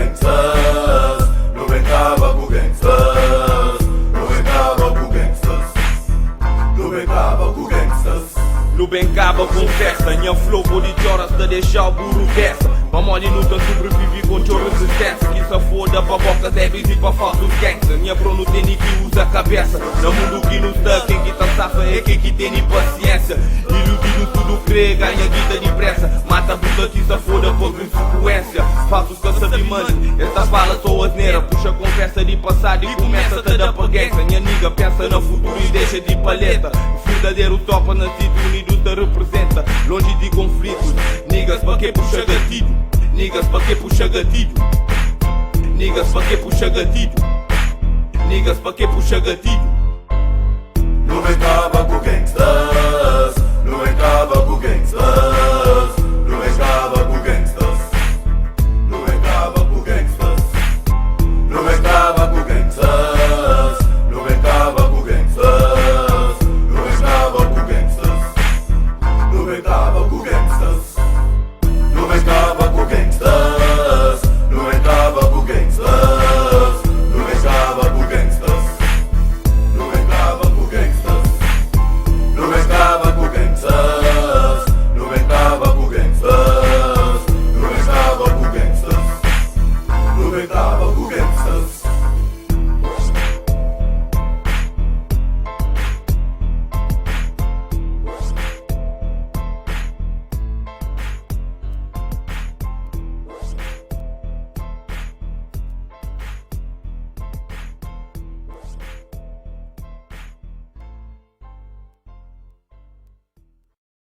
gangsters, nu brincava com gangsters, nu brincava com gangsters, nu brincava com gangsters. Nu brincava com festa, minha flow politiciosa de deixar o burro dessa. Vamos ali luta sobreviver com tua resistência. Que se foda pra boca débeis e pra falsos gangsters. Minha bro não tem nem que usa a cabeça. No mundo que nos dá, quem que tá safa é quem que tem nem paciência. Iludido tudo crê, ganha vida depressa. Mata a bruta que se foda por consequência. Falsos caça de mano, essas balas são asneira. Puxa conversa de passado e começa a te dar pra gangsta. Minha nigga pensa no futuro e deixa de paleta. O verdadeiro topa nascido unido te representa. Longe de conflitos, niggas pra que puxa gatilho. Niggas pra que puxa gatilho. Niggas pra que puxa gatilho. Niggas pra que puxa gatilho. Nu brincava com gangsters, nu brincava com gangsters, nu brincava com gangsters, nu brincava com gangsters, nu brincava com gangsters, nu brincava com gangsters, nu brincava com gangsters, nu brincava com gangsters, nu brincava com gangsters, nu brincava com gangsters, nu brincava com gangsters, nu brincava com gangsters, nu brincava com gangsters, nu brincava com gangsters, nu brincava com gangsters, nu brincava